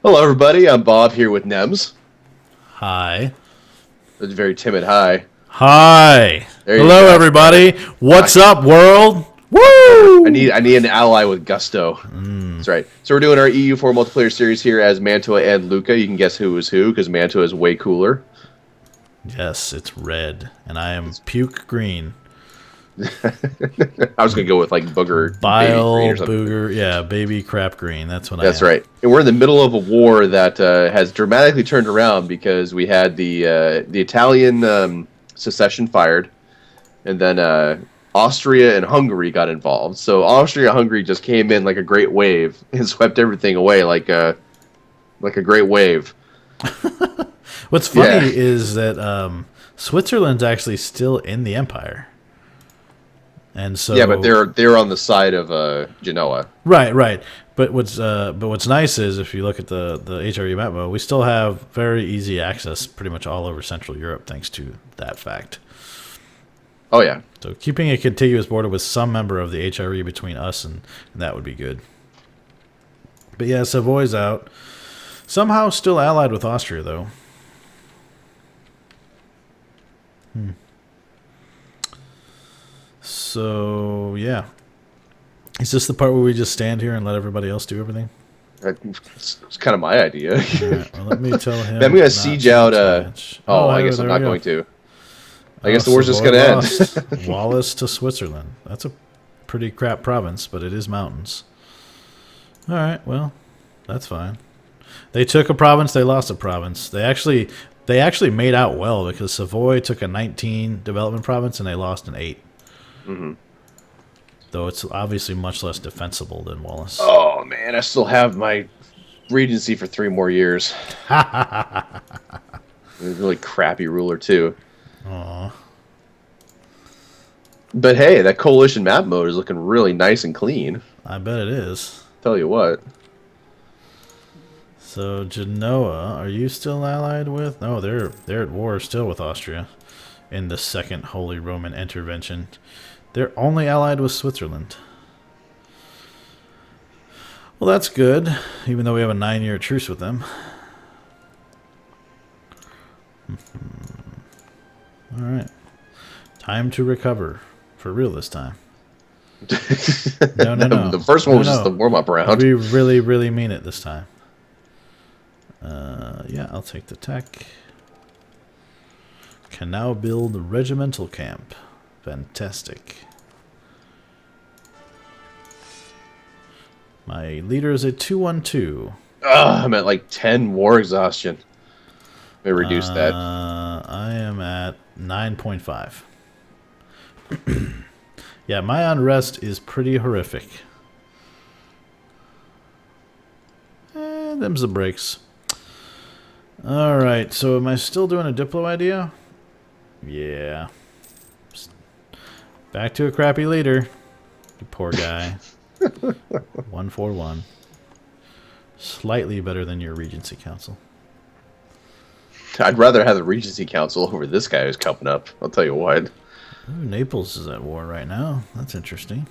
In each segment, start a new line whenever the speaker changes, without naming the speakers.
Hello, everybody. I'm Bob here with Nems.
Hi.
That's a very timid hi.
Hi.
There you
Hello,
go.
everybody. What's
Hi.
up, world?
I
Woo!
need an ally with gusto. That's right. So we're doing our EU4 multiplayer series here as Mantua and Lucca. You can guess who is who because Mantua is way cooler.
Yes, it's red, and I am
It's-
puke green.
I was gonna go with like booger baby green
Bile
or something.
booger. Yeah, baby crap green. That's what I
That's
am.
right. And we're in the middle of a war that has dramatically turned around because we had the Italian secession fired, and then Austria and Hungary got involved. So Austria and Hungary just came in like a great wave and swept everything away like a great wave.
What's
Yeah,
funny is that Switzerland's actually still in the empire. And
yeah, but
so
they're on the side of Genoa.
right. But what's nice is if you look at the HRE map mode, we still have very easy access pretty much all over Central Europe thanks to that fact.
Oh yeah,
So keeping a contiguous border with some member of the HRE between us and that would be good. But yeah, Savoy's out. Somehow still allied with Austria, though. So, yeah. Is this the part where we just stand here and let everybody else do everything?
it's kind of my idea.
All right, well, let me tell him.
I'm gonna
not
siege
to
out.
attach.
Oh, I
there-
guess I'm
there
not
we go.
going to. I guess the war's just
Savoy
gonna
lost.
end.
Wallace to Switzerland. That's a pretty crap province, but it is mountains. All right, well, that's fine. They took a province, they lost a province. They actually made out well because Savoy took a 19 development province and they lost an 8.
hmm
Though it's obviously much less defensible than Wallace.
Oh man, I still have my regency for 3 more years. Really crappy ruler too.
Aw.
But hey, that coalition map mode is looking really nice and clean.
I bet it is.
Tell you what.
So Genoa, are you still allied with? No, they're at war still with Austria in the Second Holy Roman Intervention. They're only allied with Switzerland. Well, that's good, even though we have a 9-year truce with them. All right. Time to recover. For real this time. No.
The first one was just
No.
the warm-up round.
We really, really mean it this time. Yeah, I'll take the tech. Can now build a regimental camp. Fantastic. My leader is a 212.
I'm at like 10 war exhaustion. May reduce that.
I am at 9.5. Yeah, my unrest is pretty horrific. Them's the breaks. Alright, so am I still doing a Diplo idea? Yeah. Back to a crappy leader. You poor guy. 141. Slightly better than your Regency Council.
I'd rather have the Regency Council over this guy who's coming up. I'll tell you what.
Ooh, Naples is at war right now. That's interesting.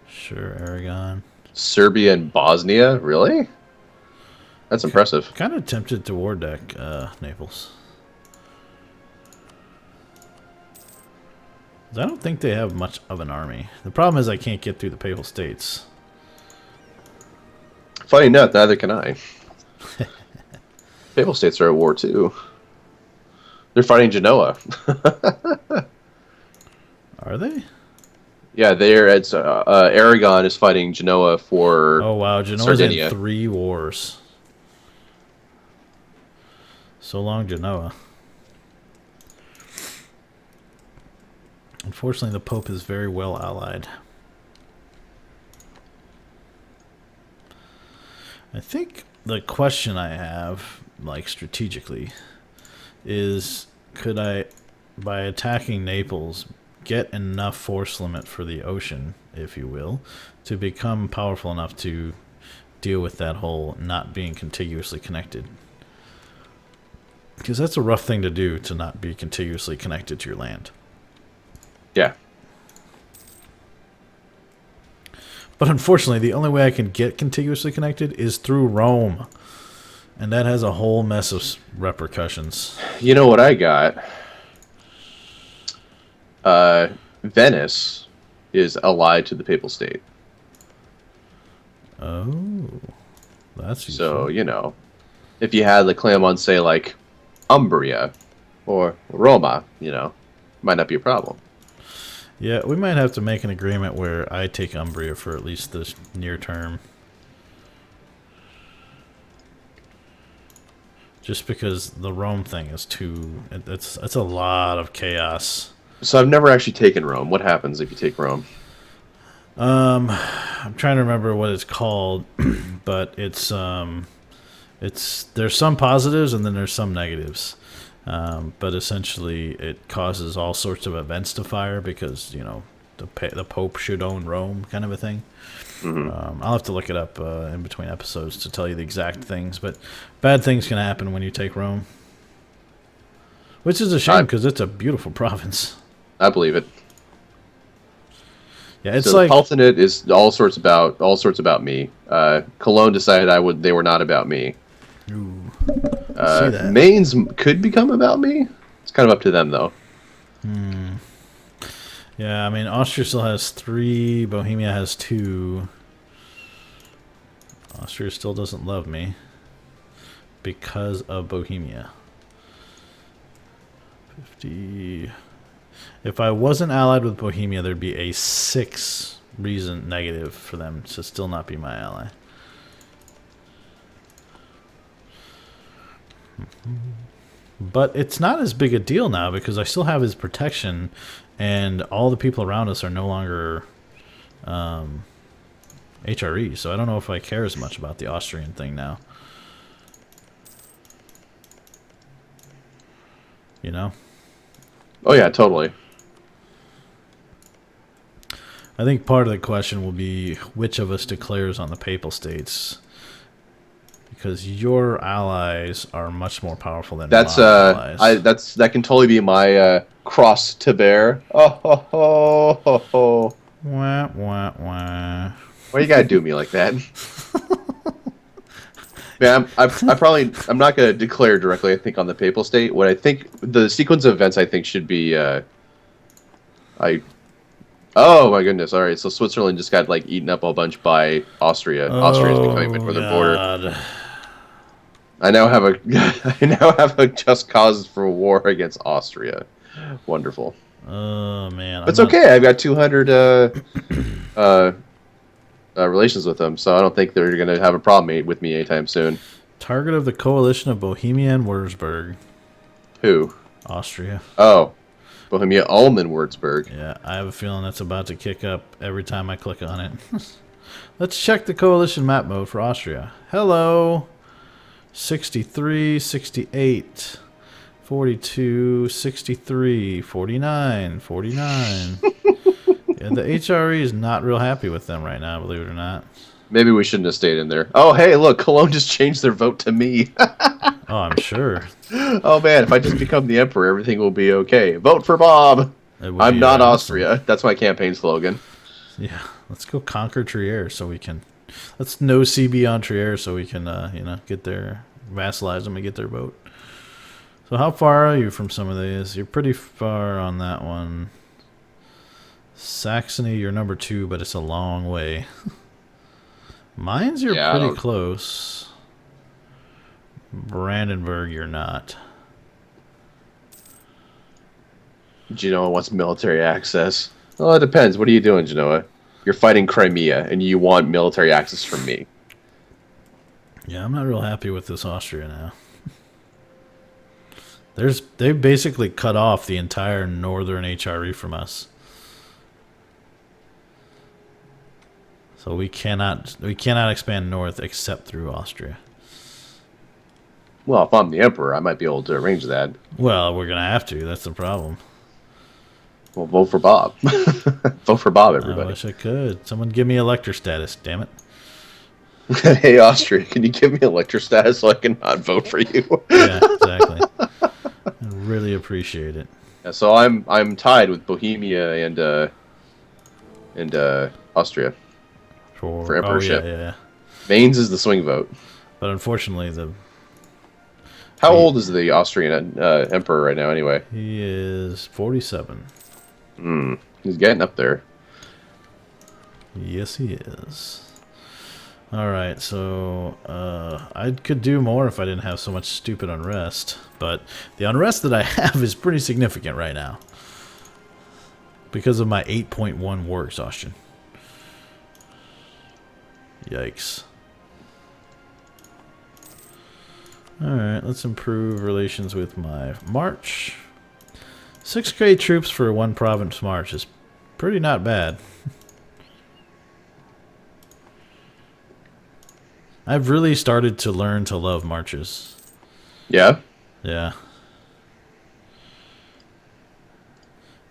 Sure, Aragon.
Serbia and Bosnia? Really? That's impressive.
Kind of tempted to war deck Naples. I don't think they have much of an army. The problem is I can't get through the Papal States.
Funny enough, neither can I. Papal States are at war too. They're fighting Genoa.
Are they?
Yeah, they're at Aragon is fighting Genoa for
Oh wow, Genoa's
Sardinia.
in 3 wars. So long, Genoa. Unfortunately, the Pope is very well allied. I think the question I have, like strategically, is could I, by attacking Naples, get enough force limit for the ocean, if you will, to become powerful enough to deal with that whole not being contiguously connected? Because that's a rough thing to do, to not be contiguously connected to your land.
Yeah.
But unfortunately, the only way I can get contiguously connected is through Rome. And that has a whole mess of repercussions.
You know what I got? Venice is allied to the Papal State.
Oh, that's useful.
So, you know, if you had the clam on, say, like, Umbria or Roma, you know, might not be a problem.
Yeah, we might have to make an agreement where I take Umbria for at least this near term. Just because the Rome thing is too... It's a lot of chaos.
So I've never actually taken Rome. What happens if you take Rome?
I'm trying to remember what it's called, but it's there's some positives and then there's some negatives. But essentially, it causes all sorts of events to fire because, you know, the Pope should own Rome, kind of a thing.
Mm-hmm.
I'll have to look it up in between episodes to tell you the exact things. But bad things can happen when you take Rome, which is a shame because it's a beautiful province.
I believe it.
Yeah, it's
so
like
the Palatinate is all sorts about me. Cologne decided they were not about me.
Ooh,
Mainz could become about me. It's kind of up to them, though.
Yeah, I mean, Austria still has 3. Bohemia has 2. Austria still doesn't love me because of Bohemia. 50. If I wasn't allied with Bohemia, there'd be a 6 reason negative for them to still not be my ally. But it's not as big a deal now because I still have his protection, and all the people around us are no longer HRE. So I don't know if I care as much about the Austrian thing now. You know?
Oh yeah, totally.
I think part of the question will be which of us declares on the Papal States. Because your allies are much more powerful than my allies.
That can totally be my cross to bear. Oh ho ho ho ho.
Wah, wah, wah.
Why you gotta do me like that? Man, I'm not gonna declare directly. I think on the Papal State. What I think the sequence of events I think should be Oh my goodness! All right, so Switzerland just got like eaten up a bunch by Austria. Austria's becoming my northern border. I now have a just cause for war against Austria. Wonderful.
Oh man,
but it's okay. I've got 200 relations with them, so I don't think they're gonna have a problem with me anytime soon.
Target of the coalition of Bohemia and Würzburg.
Who?
Austria.
Oh. Bohemia, Ulm, and Würzburg.
Yeah, I have a feeling that's about to kick up every time I click on it. Let's check the coalition map mode for Austria. Hello. 63, 68, 42, 63, 49, 49. Yeah, the HRE is not real happy with them right now, believe it or not.
Maybe we shouldn't have stayed in there. Oh, hey, look, Cologne just changed their vote to me.
Oh, I'm sure.
Oh, man, if I just become the emperor, everything will be okay. Vote for Bob. I'm not Austria. That's my campaign slogan.
Yeah, let's go conquer Trier so we can... Let's no CB on Trier so we can, get their... vassalize them and get their vote. So how far are you from some of these? You're pretty far on that one. Saxony, you're number 2, but it's a long way. Mainz, you're pretty close. Brandenburg, you're not.
Genoa wants military access. Well, it depends. What are you doing, Genoa? You're fighting Crimea, and you want military access from me.
Yeah, I'm not real happy with this Austria now. They've basically cut off the entire northern HRE from us. So we cannot expand north except through Austria.
Well, if I'm the emperor, I might be able to arrange that.
Well, we're gonna have to. That's the problem.
Well, vote for Bob. Vote for Bob, everybody.
I wish I could. Someone give me elector status. Damn it.
Hey, Austria, can you give me elector status so I can not vote for you?
Yeah, exactly. I really appreciate it.
Yeah, so I'm tied with Bohemia and Austria. for
Oh
emperorship.
yeah.
Mainz is the swing vote.
But unfortunately,
How old is the Austrian emperor right now, anyway?
he is 47.
He's getting up there.
Yes, he is. All right, so I could do more if I didn't have so much stupid unrest, but the unrest that I have is pretty significant right now because of my 8.1 war exhaustion. Yikes. All right, let's improve relations with my march. 6K troops for a one province march is pretty not bad. I've really started to learn to love marches.
Yeah?
Yeah.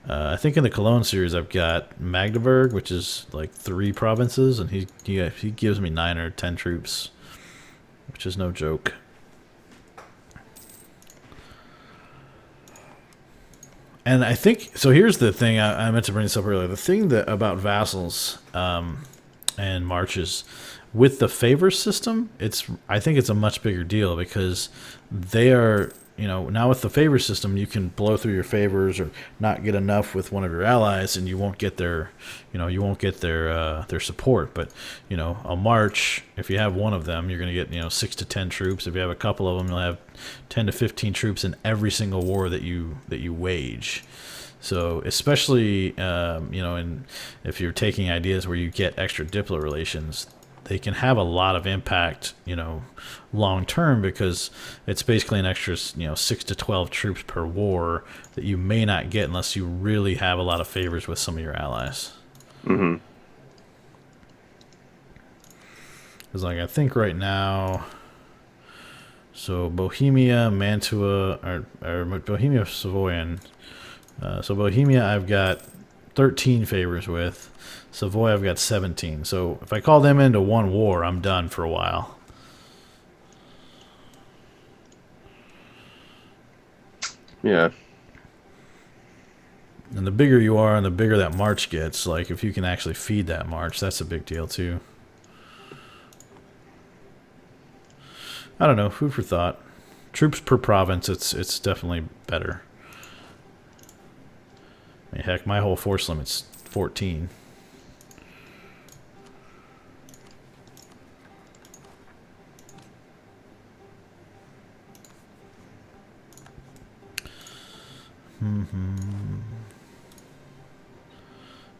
I think in the Cologne series I've got Magdeburg, which is like 3 provinces, and he gives me 9 or 10 troops, which is no joke. And I think, so here's the thing, I meant to bring this up earlier. The thing that about vassals and marches, with the favor system, I think it's a much bigger deal because they are, now with the favor system, you can blow through your favors or not get enough with one of your allies, and you won't get their support. But a march, if you have one of them, you're going to get 6 to 10 troops. If you have a couple of them, you'll have 10 to 15 troops in every single war that you wage. So especially and if you're taking ideas where you get extra diplo relations, they can have a lot of impact, long term, because it's basically an extra, 6 to 12 troops per war that you may not get unless you really have a lot of favors with some of your allies.
Mm-hmm.
Because, I think right now, so Bohemia, Mantua, or Bohemia, Savoyan. So Bohemia, I've got 13 favors with. Savoy, I've got 17. So if I call them into one war, I'm done for a while.
Yeah.
And the bigger you are and the bigger that march gets, like if you can actually feed that march, that's a big deal too. I don't know, food for thought. Troops per province, it's definitely better. I mean, heck, my whole force limit's 14.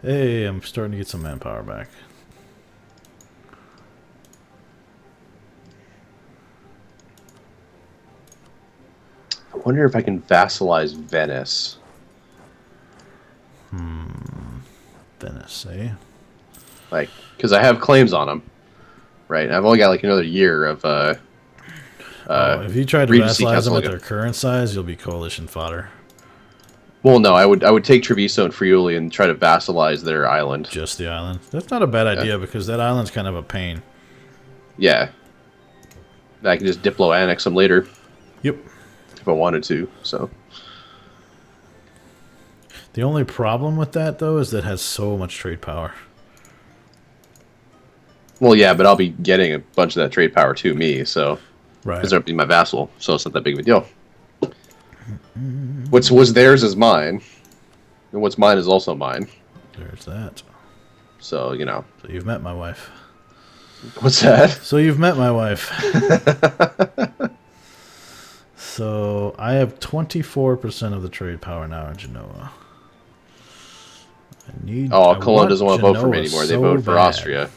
Hey, I'm starting to get some manpower back.
I wonder if I can vassalize Venice.
Venice, eh?
Because I have claims on them, right? And I've only got like another year of
if you try to
Regency
vassalize them
Council
at their current size, you'll be coalition fodder.
Well, no, I would take Treviso and Friuli and try to vassalize their island.
Just the island. That's not a bad idea because that island's kind of a pain.
Yeah. I can just Diplo annex them later.
Yep.
If I wanted to, so.
The only problem with that, though, is that it has so much trade power.
Well, yeah, but I'll be getting a bunch of that trade power to me, so.
Right.
Because they'll be my vassal, so it's not that big of a deal. What's theirs is mine. And what's mine is also mine.
There's that.
So,
So you've met my wife.
What's that?
So you've met my wife. So I have 24% of the trade power now in Genoa.
Cologne doesn't want to vote for me anymore. They voted for Austria.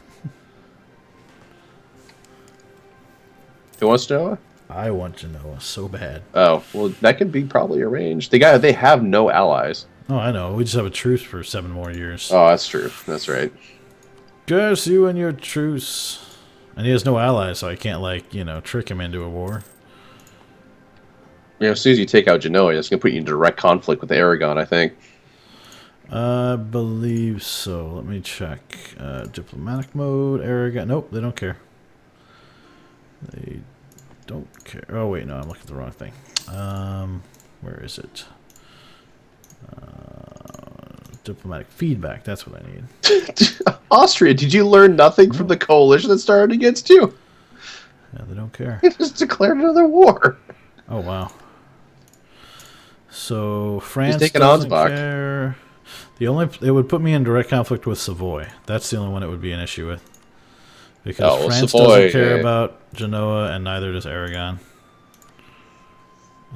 Who wants Genoa?
I want Genoa so bad.
Oh, well, that could be probably arranged. They have no allies.
Oh, I know. We just have a truce for 7 more years.
Oh, that's true. That's right.
Just you and your truce. And he has no allies, so I can't, trick him into a war.
As soon as you take out Genoa, it's going to put you in direct conflict with Aragon, I think.
I believe so. Let me check. Diplomatic mode, Aragon. Nope, they don't care. They don't care. Oh, wait, no, I'm looking at the wrong thing. Where is it? Diplomatic feedback. That's what I need.
Austria, did you learn nothing from the coalition that started against you?
Yeah, they don't care.
They just declared another war.
Oh, wow. So France
taking
doesn't
Ansbach.
care. It would put me in direct conflict with Savoy. That's the only one it would be an issue with. Because France doesn't care about Genoa, and neither does Aragon.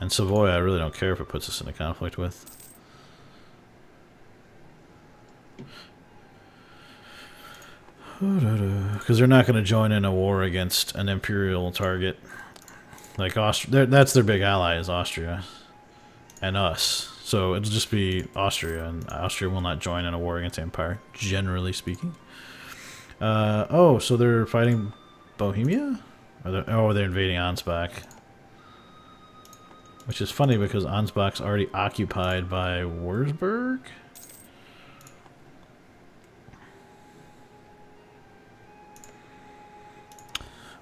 And Savoy, I really don't care if it puts us in a conflict with. Because they're not going to join in a war against an imperial target. Like Austria, that's their big ally is Austria. And us. So it'll just be Austria, and Austria will not join in a war against the Empire, generally speaking. Oh, so they're fighting Bohemia? They're invading Ansbach. Which is funny because Ansbach's already occupied by Wurzburg?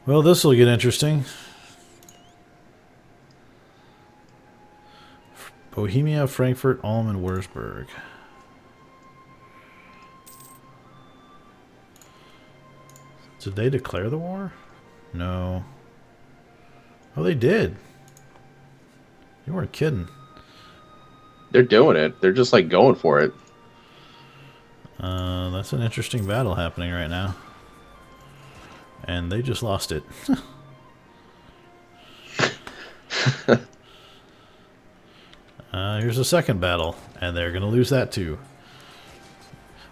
Well, this will get interesting. Bohemia, Frankfurt, Ulm, and Wurzburg. Did they declare the war? No. Oh, they did. You weren't kidding.
They're doing it. They're just like going for it.
That's an interesting battle happening right now. And they just lost it. Here's a second battle, and they're going to lose that too.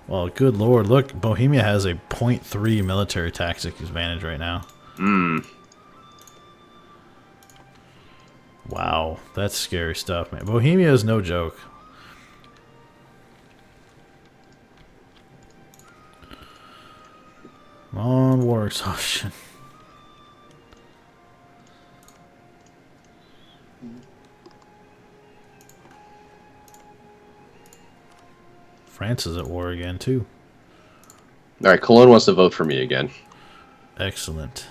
Well, good lord, look, Bohemia has a 0.3 military tactics advantage right now. Wow, that's scary stuff, man. Bohemia is no joke. Come on, war exhaustion. France is at war again, too.
All right, Cologne wants to vote for me again.
Excellent.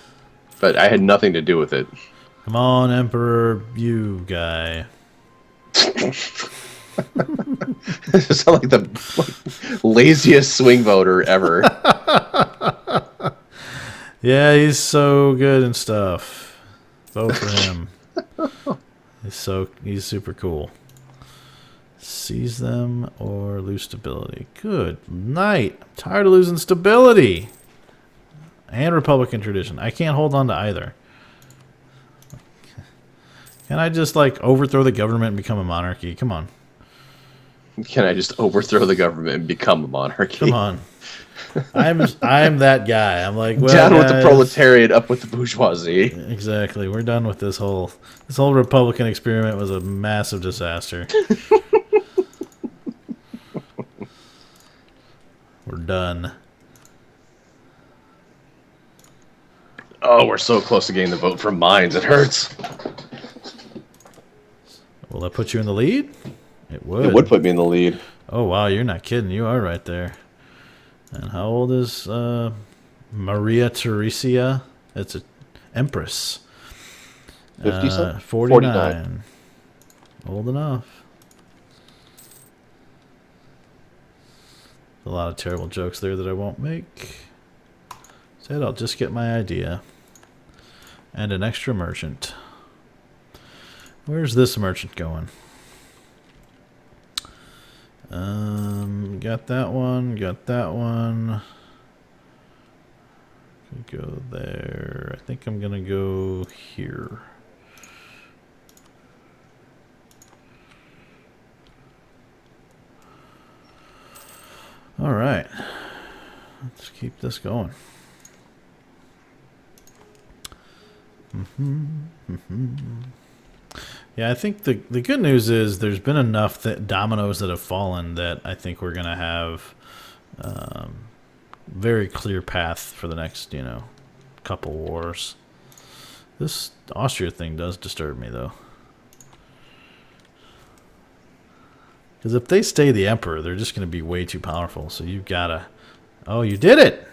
But I had nothing to do with it.
Come on, Emperor, you guy.
You sound like the laziest swing voter ever.
Yeah, he's so good and stuff. Vote for him. He's super cool. Seize them or lose stability. Good night. I'm tired of losing stability. And Republican tradition. I can't hold on to either. Can I just like overthrow the government and become a monarchy? Come on.
Can I just overthrow the government and become a monarchy?
Come on. I'm that guy. I'm like, well,
down with the proletariat, up with the bourgeoisie.
Exactly. We're done with this whole Republican experiment was a massive disaster. We're done.
Oh, we're so close to getting the vote from Mines. It hurts.
Will that put you in the lead? It would.
It would put me in the lead.
Oh, wow. You're not kidding. You are right there. And how old is Maria Theresia? It's an empress.
50
49. Old enough. A lot of terrible jokes there that I won't make. Instead, I'll just get my idea. And an extra merchant. Where's this merchant going? Got that one. Got that one. Go there. I think I'm gonna go here. All right. Let's keep this going. Yeah, I think the good news is there's been enough dominoes that have fallen that I think we're going to have very clear path for the next, couple wars. This Austria thing does disturb me, though. Because if they stay the emperor, they're just going to be way too powerful. So you've got to... Oh, you did it!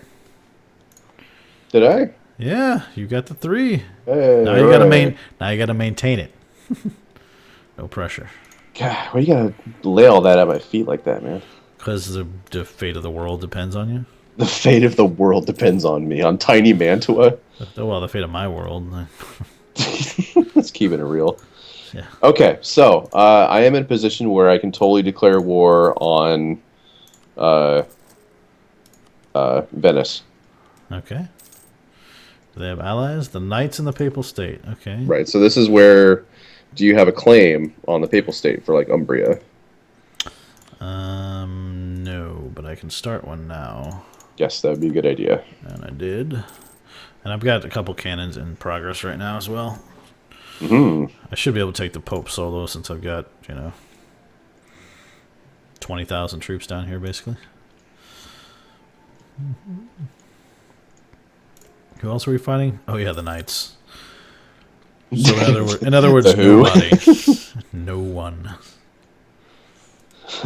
Did I?
Yeah, you got the 3.
Hey,
now you got to maintain it. No pressure.
God, why you gotta lay all that at my feet like that, man?
Because the fate of the world depends on you.
The fate of the world depends on me, on tiny Mantua.
Well, the fate of my world.
Let's keep it real.
Yeah.
Okay, so I am in a position where I can totally declare war on Venice.
Okay. Do they have allies? The Knights in the Papal State. Okay.
Right, so this is where, do you have a claim on the Papal State for, like, Umbria?
No, but I can start one now.
Yes, that would be a good idea.
And I did. And I've got a couple cannons in progress right now as well.
Mm-hmm.
I should be able to take the Pope solo since I've got, 20,000 troops down here, basically. Who else are we fighting? Oh, yeah, the Knights. So in other words,
The who?
nobody. No one.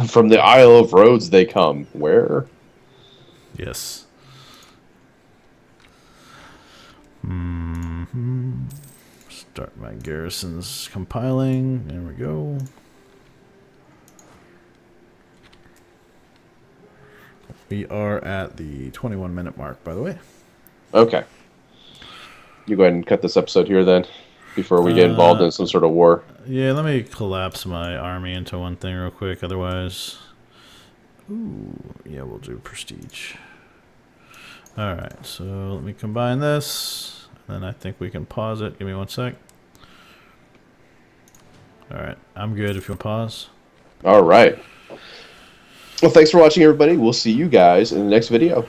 From the Isle of Rhodes they come. Where?
Yes. Start my garrisons compiling. There we go. We are at the 21-minute mark, by the way.
Okay. You go ahead and cut this episode here then, before we get involved in some sort of war.
Yeah, let me collapse my army into one thing real quick. Otherwise, yeah, we'll do prestige. All right, so let me combine this. Then I think we can pause it. Give me 1 sec. All right, I'm good if you'll pause.
All right. Well, thanks for watching, everybody. We'll see you guys in the next video.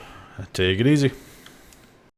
Take it easy.